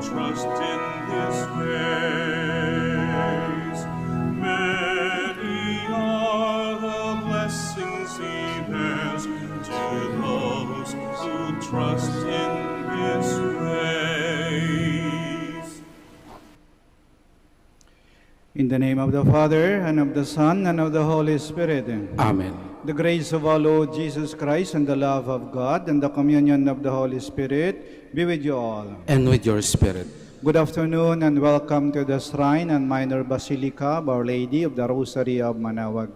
trust in his ways. Many are the blessings he bears to those who trust in his ways. In the name of the Father, and of the Son, and of the Holy Spirit. Amen. The grace of our Lord Jesus Christ, and the love of God, and the communion of the Holy Spirit be with you all. And with your spirit. Good afternoon, and welcome to the Shrine and Minor Basilica of Our Lady of the Rosary of Manaoag.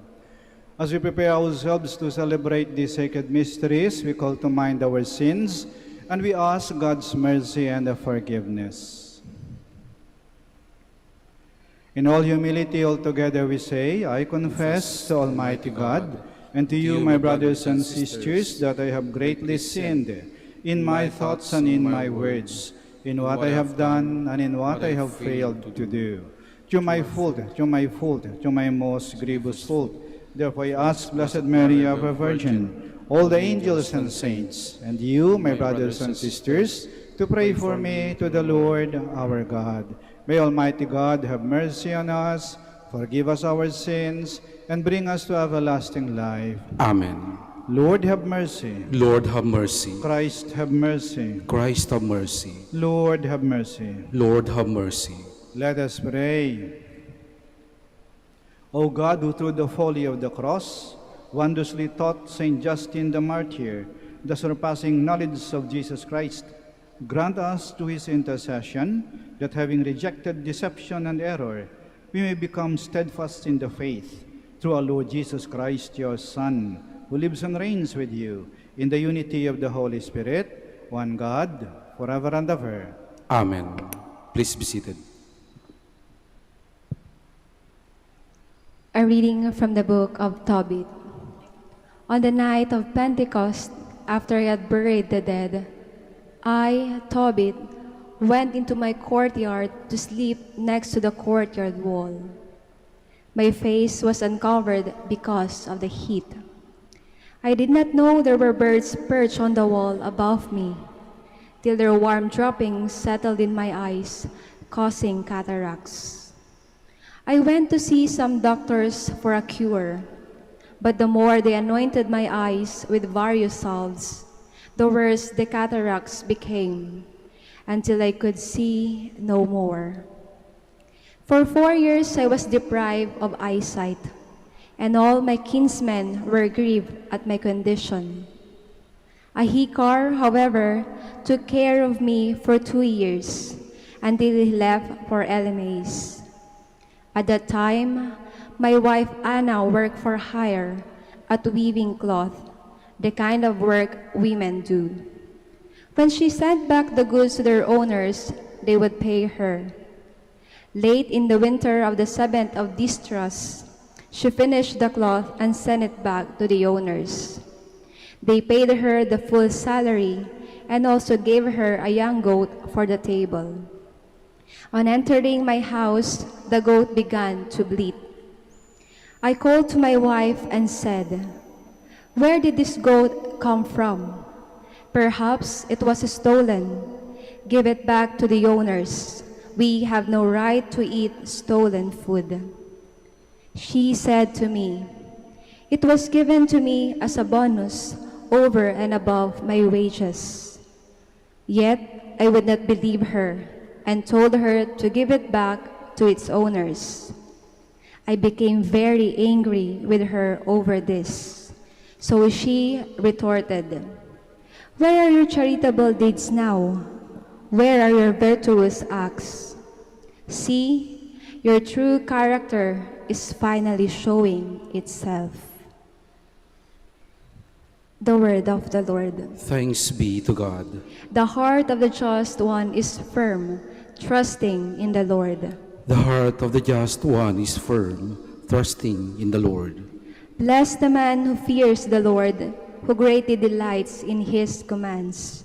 As we prepare ourselves to celebrate these sacred mysteries, we call to mind our sins, and we ask God's mercy and forgiveness. In all humility, altogether we say, I confess to Almighty God, and to you, my brothers and sisters, that I have greatly sinned in my thoughts and in my words, in what I have done and in what I have failed to do. To my fault, to my most grievous fault. Therefore I ask Blessed Mary, ever Virgin, all the angels and saints, and you, my brothers and sisters, to pray for me to the Lord our God. May Almighty God have mercy on us, forgive us our sins, and bring us to everlasting life. Amen. Lord, have mercy. Lord, have mercy. Christ, have mercy. Christ, have mercy. Lord, have mercy. Lord, have mercy. Let us pray. O God, who through the folly of the cross wondrously taught Saint Justin the Martyr the surpassing knowledge of Jesus Christ, grant us to his intercession that, having rejected deception and error, we may become steadfast in the faith through our Lord Jesus Christ, your Son, who lives and reigns with you in the unity of the Holy Spirit, one God, forever and ever. Amen. Please be seated. A reading from the book of Tobit. On the night of Pentecost, after I had buried the dead, I, Tobit, went into my courtyard to sleep next to the courtyard wall. My face was uncovered because of the heat. I did not know there were birds perched on the wall above me, till their warm droppings settled in my eyes, causing cataracts. I went to see some doctors for a cure, but the more they anointed my eyes with various salves, the worse the cataracts became, until I could see no more. For 4 years I was deprived of eyesight, and all my kinsmen were grieved at my condition. Ahikar, however, took care of me for 2 years, until he left for Elymas. At that time, my wife Anna worked for hire at weaving cloth, the kind of work women do. When she sent back the goods to their owners, they would pay her. Late in the winter of the 7th of distress, she finished the cloth and sent it back to the owners. They paid her the full salary and also gave her a young goat for the table. On entering my house, the goat began to bleat. I called to my wife and said, "Where did this goat come from? Perhaps it was stolen. Give it back to the owners. We have no right to eat stolen food." She said to me, "It was given to me as a bonus over and above my wages." Yet I would not believe her and told her to give it back to its owners. I became very angry with her over this. So she retorted, "Where are your charitable deeds now? Where are your virtuous acts? See, your true character is finally showing itself." The word of the Lord. Thanks be to God. The heart of the just one is firm, trusting in the Lord. The heart of the just one is firm, trusting in the Lord. Bless the man who fears the Lord, who greatly delights in his commands.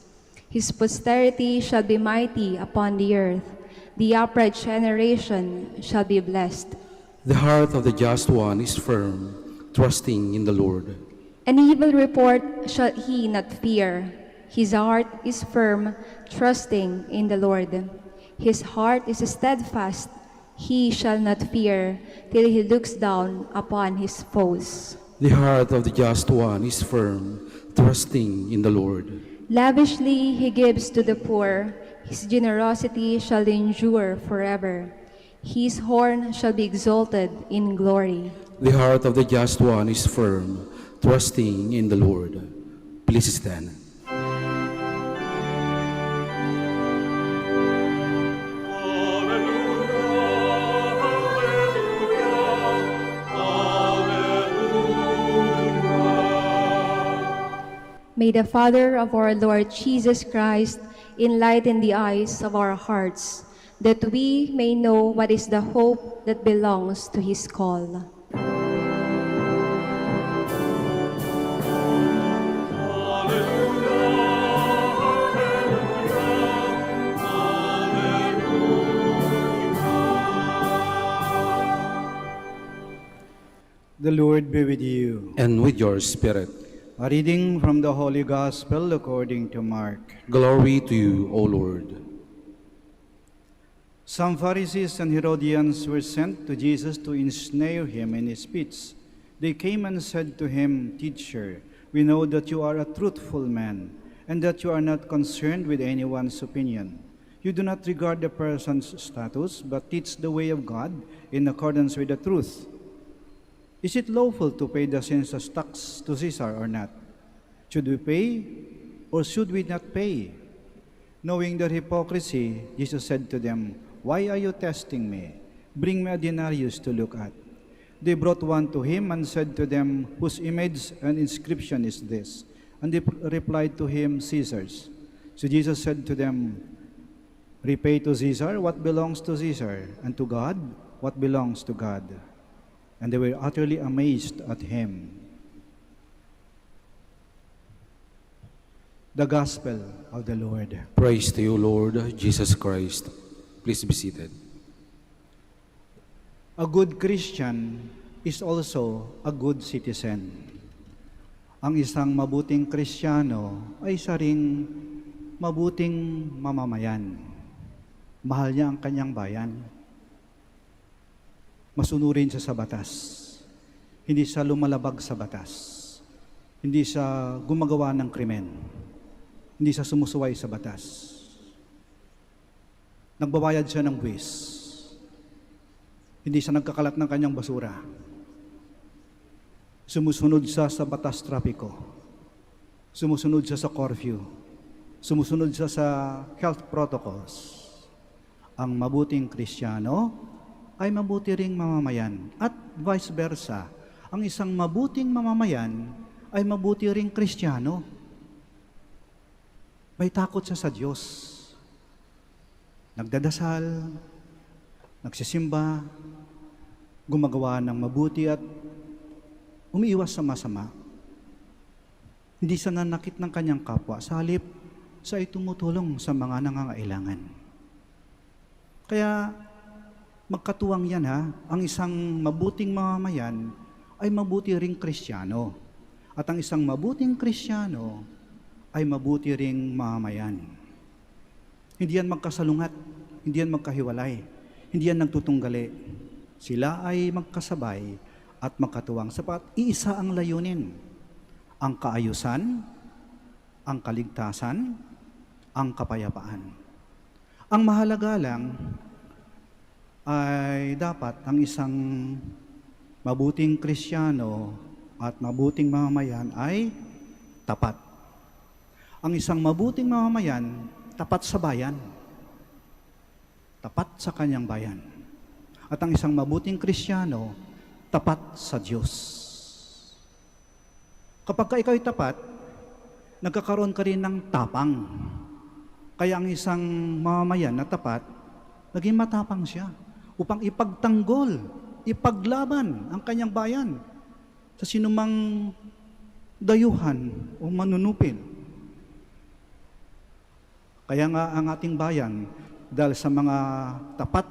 His posterity shall be mighty upon the earth. The upright generation shall be blessed. The heart of the just one is firm, trusting in the Lord. An evil report shall he not fear. His heart is firm, trusting in the Lord. His heart is steadfast, he shall not fear, till he looks down upon his foes. The heart of the just one is firm, trusting in the Lord. Lavishly he gives to the poor, his generosity shall endure forever. His horn shall be exalted in glory. The heart of the just one is firm, trusting in the Lord. Please stand. May the Father of our Lord Jesus Christ enlighten the eyes of our hearts, that we may know what is the hope that belongs to his call. The Lord be with you. And with your spirit. A reading from the Holy Gospel according to Mark. Glory to you, O Lord. Some Pharisees and Herodians were sent to Jesus to ensnare him in his speech. They came and said to him, "Teacher, we know that you are a truthful man, and that you are not concerned with anyone's opinion. You do not regard the person's status, but teach the way of God in accordance with the truth. Is it lawful to pay the census tax to Caesar or not? Should we pay or should we not pay?" Knowing their hypocrisy, Jesus said to them, "Why are you testing me? Bring me a denarius to look at." They brought one to him and said to them, "Whose image and inscription is this?" And they replied to him, "Caesar's." So Jesus said to them, "Repay to Caesar what belongs to Caesar, and to God what belongs to God." And they were utterly amazed at him. The Gospel of the Lord. Praise to you, Lord Jesus Christ. Please be seated. A good Christian is also a good citizen. Ang isang mabuting Kristiyano ay isa ring mabuting mamamayan. Mahal niya ang kanyang bayan. Masunurin siya sa batas. Hindi siya lumalabag sa batas. Hindi siya gumagawa ng krimen. Hindi siya sumusuway sa batas. Nagbabayad siya ng buwis. Hindi siya nagkakalat ng kanyang basura. Sumusunod siya sa batas trapiko. Sumusunod siya sa curfew. Sumusunod siya sa health protocols. Ang mabuting Kristiyano ay mabuti ring mamamayan. At vice versa, ang isang mabuting mamamayan ay mabuti ring Kristiyano. May takot siya sa Diyos. Nagdadasal, nagsisimba, gumagawa ng mabuti at umiiwas sa masama. Hindi siya nanakit ng kanyang kapwa, sa halip siya ay tumutulong sa mga nangangailangan. Kaya magkatuwang yan ha, ang isang mabuting mamamayan ay mabuti ring Kristiyano. At ang isang mabuting Kristiyano ay mabuti ring mamamayan. Hindi yan magkasalungat, hindi yan magkahiwalay, hindi yan nagtutunggali. Sila ay magkasabay at magkatuwang sapat iisa ang layunin. Ang kaayusan, ang kaligtasan, ang kapayapaan. Ang mahalaga lang ay dapat ang isang mabuting Kristiyano at mabuting mamamayan ay tapat. Ang isang mabuting mamamayan, tapat sa bayan. Tapat sa kanyang bayan. At ang isang mabuting Kristiyano, tapat sa Diyos. Kapag ka ikaw'y tapat, nagkakaroon ka rin ng tapang. Kaya ang isang mamamayan na tapat, naging matapang siya upang ipagtanggol, ipaglaban ang kanyang bayan sa sinumang dayuhan o manunupin. Kaya nga ang ating bayan, dahil sa mga tapat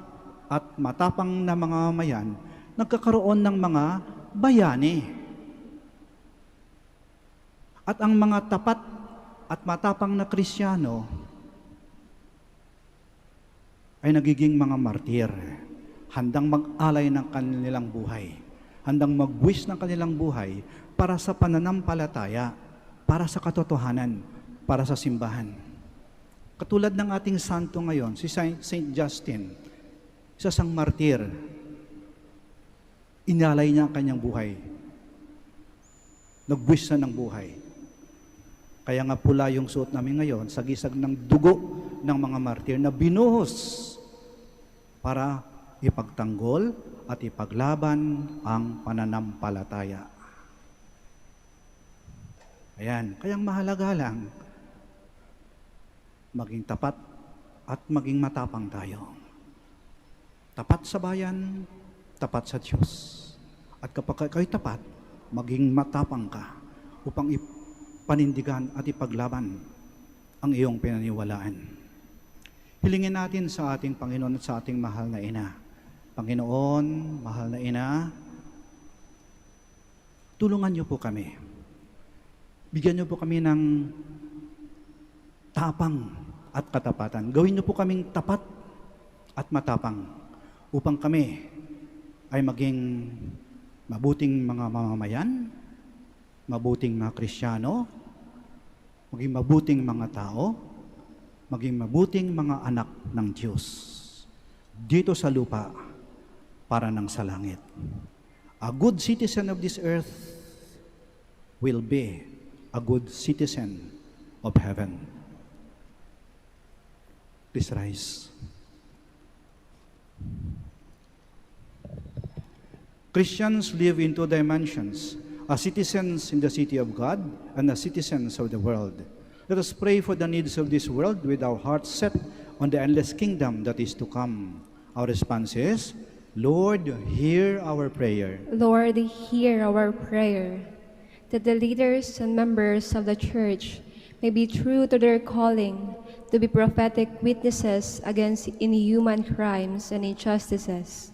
at matapang na mga mamayan, nagkakaroon ng mga bayani. At ang mga tapat at matapang na Kristiyano ay nagiging mga martir, handang mag-alay ng kanilang buhay, handang magbuwis ng kanilang buhay para sa pananampalataya, para sa katotohanan, para sa simbahan. Katulad ng ating santo ngayon, si Saint Justin, isa sang martir, inalay niya ang kanyang buhay, nagbuwis na ng buhay. Kaya nga pula yung suot namin ngayon, sagisag ng dugo ng mga martir na binuhos para ipagtanggol at ipaglaban ang pananampalataya. Ayan, kayang mahalaga lang maging tapat at maging matapang tayo. Tapat sa bayan, tapat sa Diyos. At kapag kayo'y tapat, maging matapang ka upang panindigan at ipaglaban ang iyong pinaniwalaan. Hilingin natin sa ating Panginoon at sa ating mahal na Ina. Panginoon, mahal na Ina, tulungan niyo po kami. Bigyan niyo po kami ng tapang at katapatan. Gawin niyo po kaming tapat at matapang upang kami ay maging mabuting mga mamamayan, mabuting mga Kristiyano, maging mabuting mga tao, maging mabuting mga anak ng Diyos dito sa lupa para nang sa langit. A good citizen of this earth will be a good citizen of heaven. Please rise. Christians live in two dimensions, as citizens in the city of God and as citizens of the world. Let us pray for the needs of this world with our hearts set on the endless kingdom that is to come. Our response is, Lord, hear our prayer. Lord, hear our prayer, that the leaders and members of the Church may be true to their calling to be prophetic witnesses against inhuman crimes and injustices.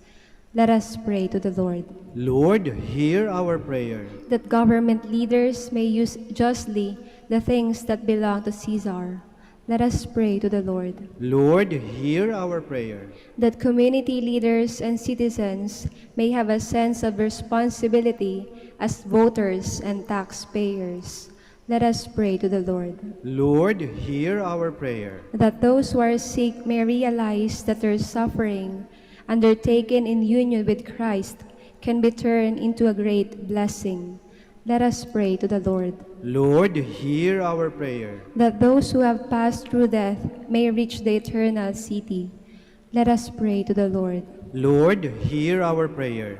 Let us pray to the Lord. Lord, hear our prayer. That government leaders may use justly the things that belong to Caesar. Let us pray to the Lord. Lord, hear our prayer. That community leaders and citizens may have a sense of responsibility as voters and taxpayers. Let us pray to the Lord. Lord, hear our prayer. That those who are sick may realize that their suffering, undertaken in union with Christ, can be turned into a great blessing. Let us pray to the Lord. Lord, hear our prayer. That those who have passed through death may reach the eternal city. Let us pray to the Lord. Lord, hear our prayer.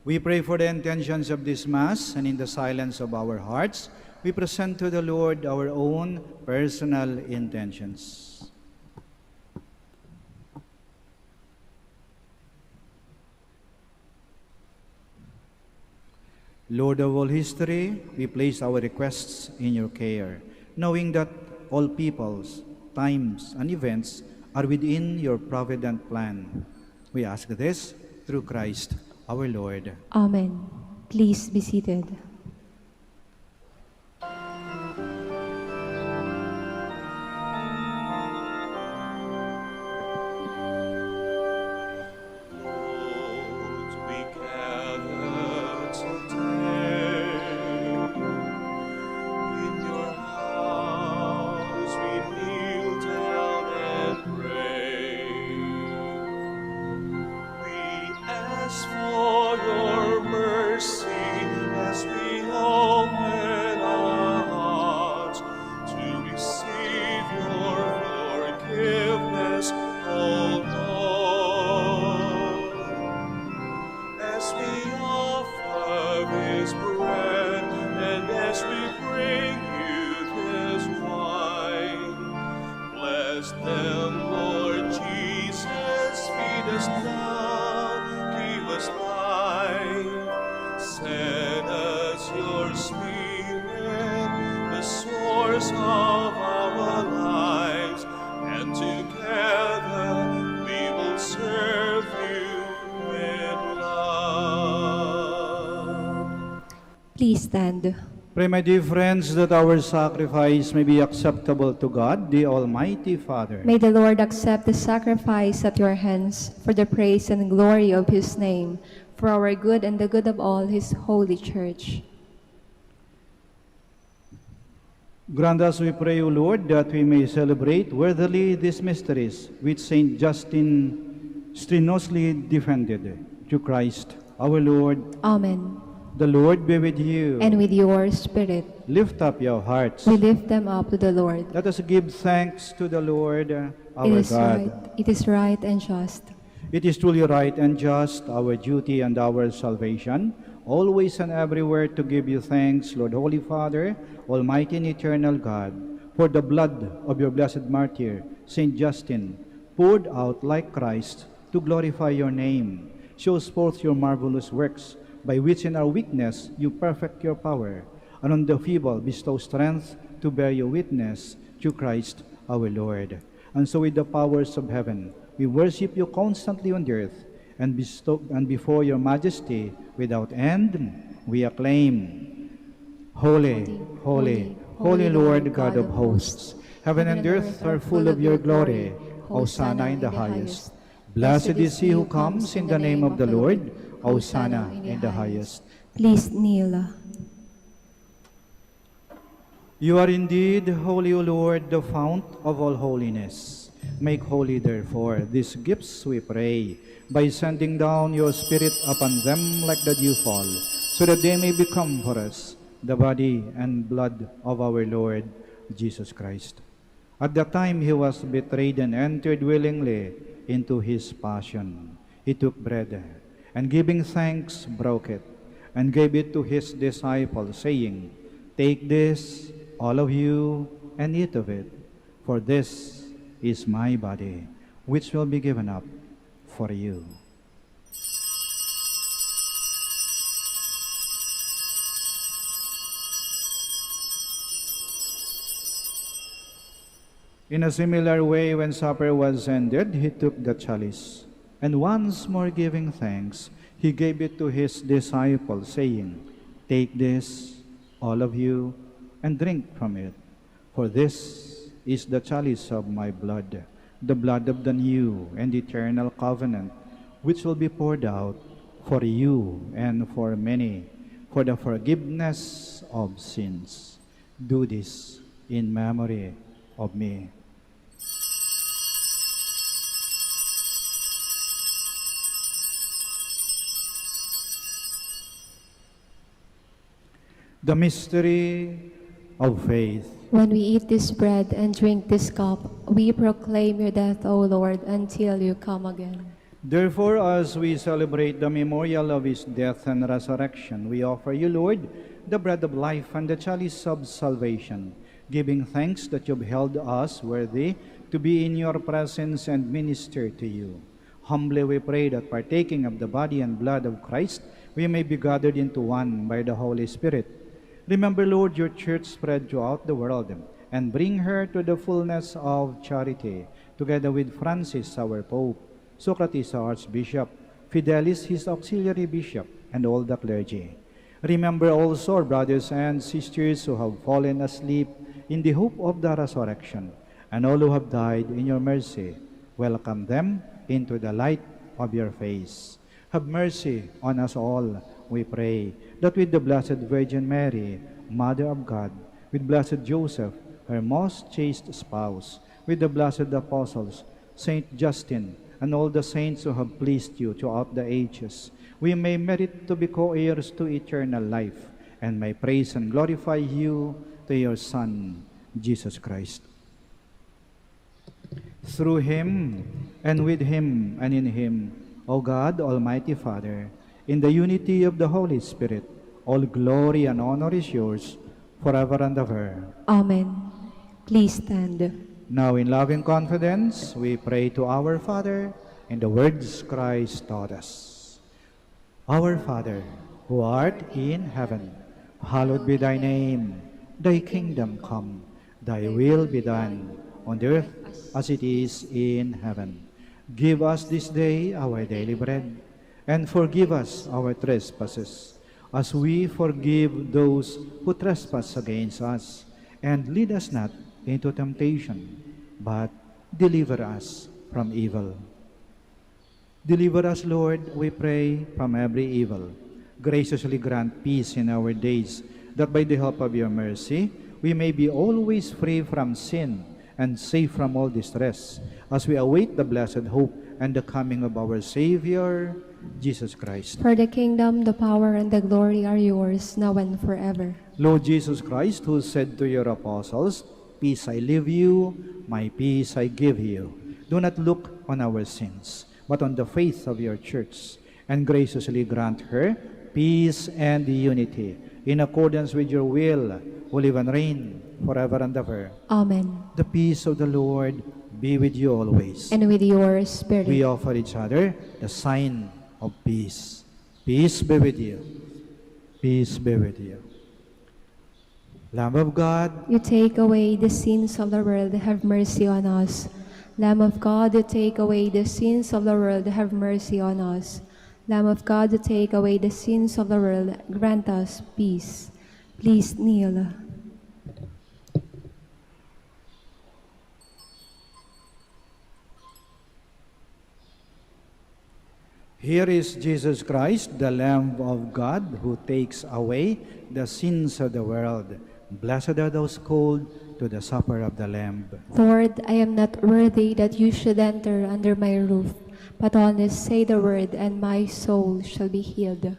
We pray for the intentions of this Mass, and in the silence of our hearts, we present to the Lord our own personal intentions. Lord of all history, we place our requests in your care, knowing that all peoples, times, and events are within your provident plan. We ask this through Christ our Lord. Amen. Please be seated. Lord, we gather today in your house. We kneel down and pray. We ask for your mercy as we open our hearts to receive your forgiveness, O Lord. As we offer this bread and as we bring you this wine, bless them, Lord Jesus. Feed us now, give us life. Send us your Spirit, the source of our lives, and together we will serve you in love. Please stand. Pray, my dear friends, that our sacrifice may be acceptable to God, the Almighty Father. May the Lord accept the sacrifice at your hands for the praise and glory of his name, for our good and the good of all his holy church. Grant us, we pray, O Lord, that we may celebrate worthily these mysteries which Saint Justin strenuously defended. Through Christ our Lord. Amen. The Lord be with you. And with your spirit. Lift up your hearts. We lift them up to the Lord. Let us give thanks to the Lord our It is God. right. It is right and just. It is truly right and just, our duty and our salvation, always and everywhere to give you thanks, Lord, Holy Father, Almighty and eternal God, for the blood of your blessed martyr, Saint Justin, poured out like Christ to glorify your name, shows forth your marvelous works, by which in our weakness you perfect your power, and on the feeble bestow strength to bear your witness, through Christ our Lord. And so with the powers of heaven, we worship you constantly on the earth, and before your majesty without end, we acclaim, Holy, holy, holy Lord God of hosts, heaven and earth are full of your glory. Hosanna in the highest. Blessed is he who comes in the name of the Lord. Hosanna in the highest. Please kneel. You are indeed holy, O Lord, the fount of all holiness. Make holy, therefore, these gifts, we pray, by sending down your Spirit upon them like the dewfall, so that they may become for us the body and blood of our Lord Jesus Christ. At the time he was betrayed and entered willingly into his passion, he took bread, and giving thanks, broke it, and gave it to his disciples, saying, Take this, all of you, and eat of it, for this is my body, which will be given up for you. In a similar way, when supper was ended, he took the chalice, and once more giving thanks, he gave it to his disciples, saying, Take this, all of you, and drink from it, for this is the chalice of my blood, the blood of the new and eternal covenant, which will be poured out for you and for many, for the forgiveness of sins. Do this in memory of me. The mystery of faith. When we eat this bread and drink this cup, we proclaim your death, O Lord, until you come again. Therefore, as we celebrate the memorial of his death and resurrection, we offer you, Lord, the bread of life and the chalice of salvation, giving thanks that you have held us worthy to be in your presence and minister to you. Humbly we pray that partaking of the body and blood of Christ, we may be gathered into one by the Holy Spirit. Remember, Lord, your church spread throughout the world, and bring her to the fullness of charity, together with Francis, our Pope, Socrates, our Archbishop, Fidelis, his auxiliary bishop, and all the clergy. Remember also our brothers and sisters who have fallen asleep in the hope of the resurrection, and all who have died in your mercy. Welcome them into the light of your face. Have mercy on us all, we pray, that with the Blessed Virgin Mary, Mother of God, with Blessed Joseph, her most chaste spouse, with the blessed apostles, Saint Justin, and all the saints who have pleased you throughout the ages, we may merit to be co-heirs to eternal life, and may praise and glorify you to your Son, Jesus Christ. Through him, and with him, and in him, O God, Almighty Father, in the unity of the Holy Spirit, all glory and honor is yours, forever and ever. Amen. Please stand. Now in loving confidence, we pray to our Father in the words Christ taught us. Our Father, who art in heaven, hallowed be thy name. Thy kingdom come, thy will be done, on earth as it is in heaven. Give us this day our daily bread, and forgive us our trespasses, as we forgive those who trespass against us. And lead us not into temptation, but deliver us from evil. Deliver us, Lord, we pray, from every evil. Graciously grant peace in our days, that by the help of your mercy, we may be always free from sin and safe from all distress, as we await the blessed hope and the coming of our Savior, Jesus Christ. For the kingdom, the power, and the glory are yours, now and forever. Lord Jesus Christ, who said to your apostles, "Peace I leave you, my peace I give you," do not look on our sins, but on the faith of your church, and graciously grant her peace and unity, in accordance with your will, who live and reign forever and ever. Amen. The peace of the Lord be with you always. And with your spirit. We offer each other the sign of peace. Peace be with you. Peace be with you. Lamb of God, You take away the sins of the world, have mercy on us. Lamb of God, you take away the sins of the world, have mercy on us. Lamb of God, you take away the sins of the world, grant us peace. Please kneel. here is Jesus Christ, the Lamb of God, who takes away the sins of the world. Blessed are those called to the supper of the Lamb. Lord, I am not worthy that you should enter under my roof, but only say the word, and my soul shall be healed.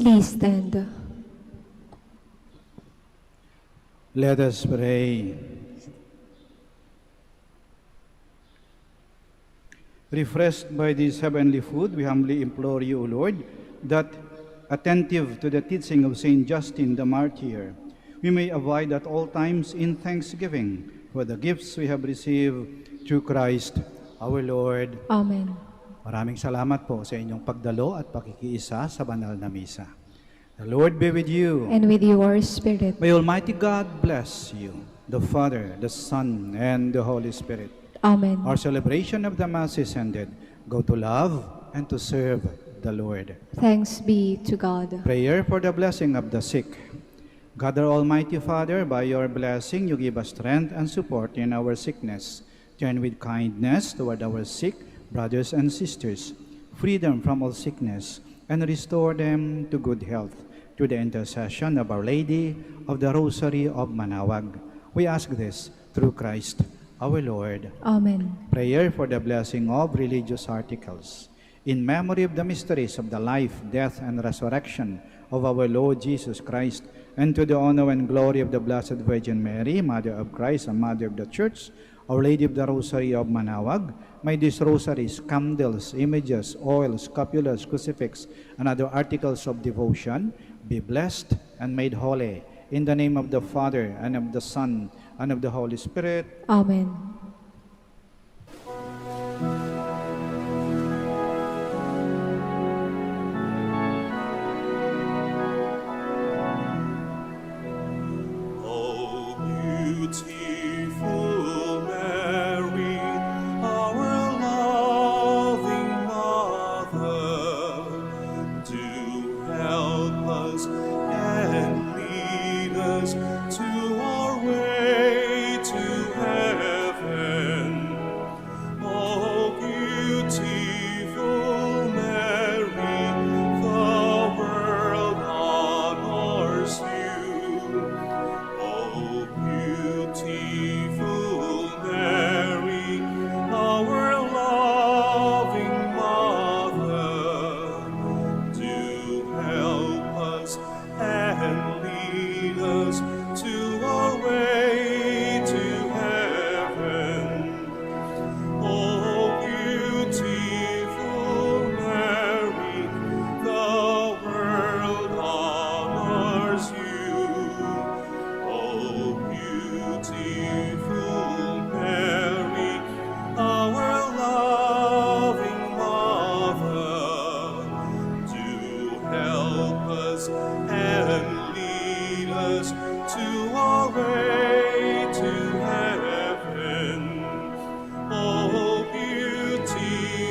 Please stand. Let us pray. Refreshed by this heavenly food, we humbly implore you, O Lord, that, attentive to the teaching of Saint Justin the Martyr, we may avoid at all times in thanksgiving for the gifts we have received through Christ our Lord. Amen. Maraming salamat po sa inyong pagdalo at pakikiisa sa banal na misa. The Lord be with you. And with your spirit. May Almighty God bless you, the Father, the Son, and the Holy Spirit. Amen. Our celebration of the Mass is ended. Go to love and to serve the Lord. Thanks be to God. Prayer for the blessing of the sick. God, our Almighty Father, by your blessing, you give us strength and support in our sickness. Turn with kindness toward our sick brothers and sisters, free them from all sickness, and restore them to good health. Through the intercession of Our Lady of the Rosary of Manaoag, we ask this through Christ our Lord. Amen. Prayer for the blessing of religious articles. In memory of the mysteries of the life, death, and resurrection of our Lord Jesus Christ, and to the honor and glory of the Blessed Virgin Mary, Mother of Christ and Mother of the Church, Our Lady of the Rosary of Manaoag, may these rosaries, candles, images, oils, scapulars, crucifix, and other articles of devotion be blessed and made holy. In the name of the Father, and of the Son, and of the Holy Spirit. Amen. O beautiful Mary, our loving Mother, do help us and lead us to our way to heaven. O beautiful Mary, the world honors you. O beautiful Mary, our loving Mother, do help us and lead us to our way to heaven. O beautiful Mary, the world honors you. O beautiful Mary, our loving Mother, do help us and lead us to our way to heaven. O beautiful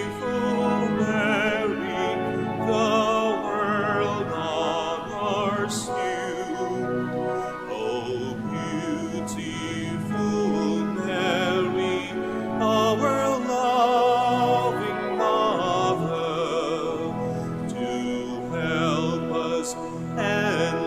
Mary, the world honors you. O beautiful Mary, our loving Mother, do help us and